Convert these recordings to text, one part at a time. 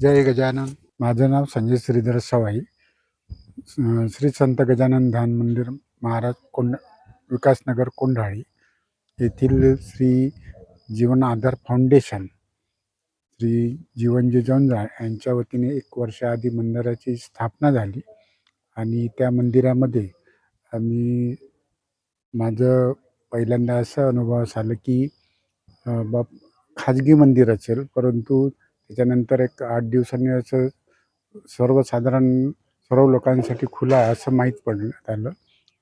जय गजानन. माझं नाव संजय श्रीधर सवाई. श्री संत गजानन ध्यान मंदिर महाराज विकासनगर कोंढाळी येथील श्री जीवन आधार फाउंडेशन श्री जीवनजी जंजाळ यांच्या वतीने 1 वर्षाआधी मंदिराची स्थापना झाली आणि त्या मंदिरामध्ये आम्ही माझं पहिल्यांदा असं अनुभवास आलं की खाजगी मंदिर असेल, परंतु त्याच्यानंतर एक 8 दिवसांनी असं सर्व लोकांसाठी खुलं आहे असं माहीत पडण्यात आलं.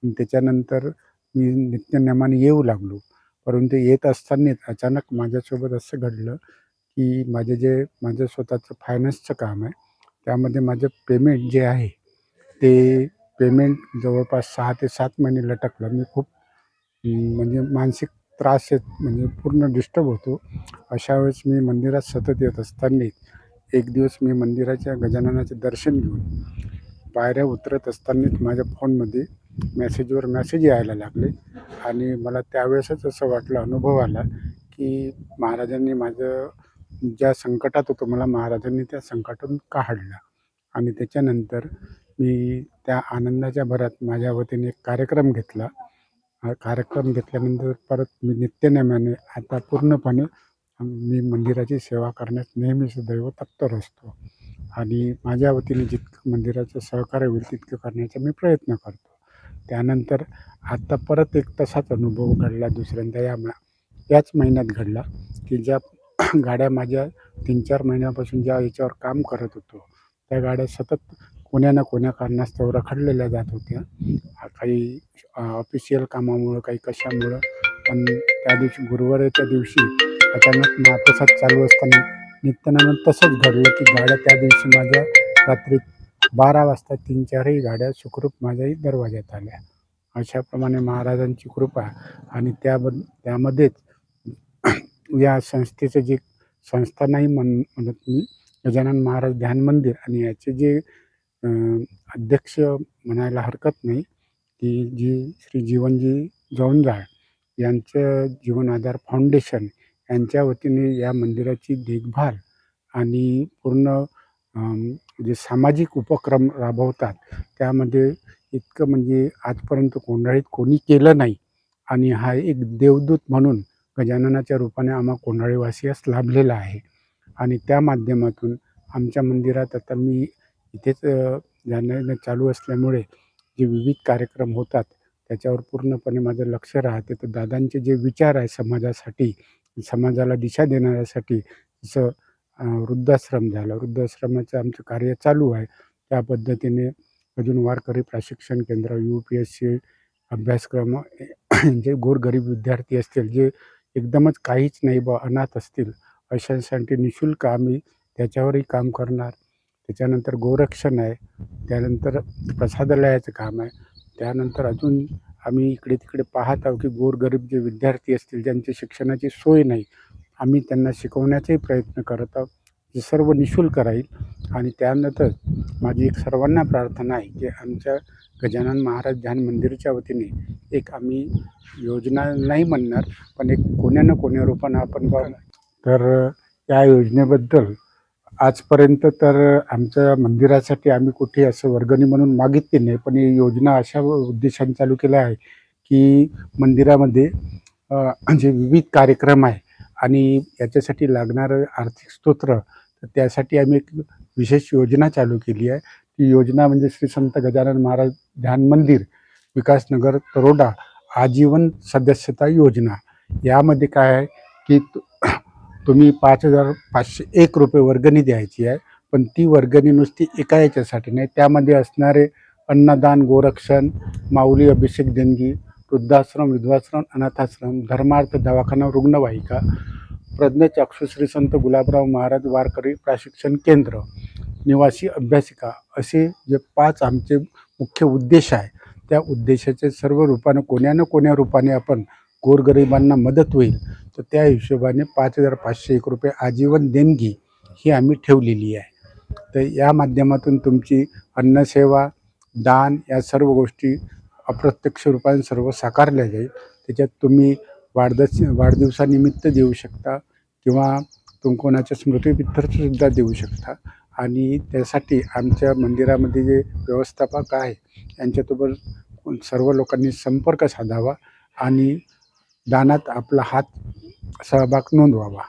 त्याच्यानंतर मी नित्यनेमाने येऊ लागलो. परंतु येत असताना अचानक माझ्यासोबत असं घडलं की माझं स्वतःचं फायनान्सचं काम आहे. त्यामध्ये माझं पेमेंट जे आहे ते पेमेंट जवळपास 6 ते 7 महिने लटकलं. मी खूप म्हणजे मानसिक त्रास म्हणजे पूर्ण डिस्टर्ब होतो. अशा वेळेस मी मंदिरात सतत येत असताना एक दिवस मी मंदिराच्या गजाननाचे दर्शन घेऊन पायऱ्या उतरत असतानाच माझ्या फोनमध्ये मेसेज यायला लागले आणि मला त्यावेळेसच असं वाटलं, अनुभव आला की महाराजांनी माझं ज्या संकटात होतो मला महाराजांनी त्या संकटातून काढलं. आणि त्याच्यानंतर मी त्या आनंदाच्या भरात माझ्या वतीने एक कार्यक्रम घेतला. हा कार्यक्रम घेतल्यानंतर परत मी नित्यनेमाने आता पूर्णपणे मी मंदिराची सेवा करण्यास नेहमी सदैव तत्पर असतो आणि माझ्या वतीने जितकं मंदिराचं सहकार्य होईल तितकं करण्याचा मी प्रयत्न करतो. त्यानंतर आता परत एक तसाच अनुभव घडला दुसऱ्यांदा याच महिन्यात घडला की ज्या गाड्या माझ्या 3-4 महिन्यापासून ज्या याच्यावर काम करत होतो त्या गाड्या सतत कोण्या ना कोण्या कारणास्तव रखडलेल्या जात होत्या. काही ऑफिशियल कामामुळं, काही कशामुळं. पण त्या दिवशी गुरुवारच्या दिवशी अचानक महाप्रसाद चालू असताना नित्यानंद तसंच घडलं की गाड्या त्या दिवशी माझ्या रात्री 12 वाजता 3-4ही गाड्या सुखरूप माझ्याही दरवाज्यात आल्या. अशाप्रमाणे महाराजांची कृपा आणि त्यामध्येच या संस्थेचं जे संस्था नाही म्हणत मी, गजानन महाराज ध्यान मंदिर, आणि याचे जे अध्यक्ष म्हणायला हरकत नाही की श्री जीवनजी जंजाळ यांचं जीवन आधार फाउंडेशन यांच्या वतीने या मंदिराची देखभाल आणि पूर्ण जे सामाजिक उपक्रम राबवतात त्यामध्ये इतकं म्हणजे आजपर्यंत कोंढाळीत कोणी केलं नाही. आणि हा एक देवदूत म्हणून गजाननाच्या रूपाने आम्हा कोंढाळीवासियास लाभलेला आहे. आणि त्या माध्यमातून आमच्या मंदिरात आता मी इथेच जाणं चालू असल्यामुळे जे विविध कार्यक्रम होतात त्याच्यावर पूर्णपणे माझं लक्ष राहते. तर दादांचे जे विचार आहे समाजासाठी, समाजाला दिशा देण्यासाठी, जसं वृद्धाश्रम झालं, वृद्धाश्रमाचं आमचं कार्य चालू आहे. त्या पद्धतीने अजून वारकरी प्रशिक्षण केंद्र, UPSC अभ्यासक्रम, जे गोरगरीब विद्यार्थी असतील, जे एकदमच काहीच नाही अनाथ असतील, अशांसाठी निःशुल्क आम्ही त्याच्यावरही काम करणार. त्याच्यानंतर गोरक्षण आहे, त्यानंतर प्रसादालयाचं काम आहे. त्यानंतर अजून आम्ही इकडे तिकडे पाहत आहोत की गोरगरीब जे विद्यार्थी असतील ज्यांची शिक्षणाची सोय नाही, आम्ही त्यांना शिकवण्याचाही प्रयत्न करत आहोत. जे सर्व निःशुल्क राहील. आणि त्यानंतर माझी एक सर्वांना प्रार्थना आहे की आमच्या गजानन महाराज ध्यान मंदिरच्या वतीने एक आम्ही योजना नाही म्हणणार, पण एक कोण्या ना कोण्या रूपानं आपण तर या योजनेबद्दल आजपर्यंत तर आमच्या मंदिरासाठी आम्ही कुठे असं वर्गणी म्हणून मागितली नाही. पण ही योजना अशा उद्देशाने चालू केलं आहे की मंदिरामध्ये जे विविध कार्यक्रम आहे आणि याच्यासाठी लागणारं आर्थिक स्तोत्र, तर त्यासाठी आम्ही एक विशेष योजना चालू केली आहे. ती योजना म्हणजे श्री संत गजानन महाराज ध्यान मंदिर विकासनगर तरोडा आजीवन सदस्यता योजना. यामध्ये काय आहे की तुम्ही 5,501 रुपये वर्गणी द्यायची आहे. पण ती वर्गणी नुसती एका याच्यासाठी नाही, त्यामध्ये असणारे अन्नदान, गोरक्षण, माऊली अभिषेक देणगी, वृद्धाश्रम, विधवाश्रम, अनाथाश्रम, धर्मार्थ दवाखाना, रुग्णवाहिका, प्रज्ञचक्षु श्री संत गुलाबराव महाराज वारकरी प्रशिक्षण केंद्र, निवासी अभ्यासिका, असे जे 5 आमचे मुख्य उद्देश आहे. त्या उद्देशाचे सर्व रूपानं कोण्या ना कोण्या रूपाने आपण गोरगरिबांना मदत होईल, तर त्या हिशोबाने 5,501 रुपये आजीवन देणगी ही आम्ही ठेवलेली आहे. तर या माध्यमातून तुमची अन्नसेवा, दान, या सर्व गोष्टी अप्रत्यक्ष रूपाने सर्व साकारल्या जाईल. त्याच्यात तुम्ही वाढदिवसानिमित्त देऊ शकता किंवा कोणाच्या स्मृतिप्रित्यर्थसुद्धा देऊ शकता. आणि त्यासाठी आमच्या मंदिरामध्ये जे व्यवस्थापक आहे यांच्यासोबत सर्व लोकांनी संपर्क साधावा आणि दानात आपला सहभाग नोंदवावा.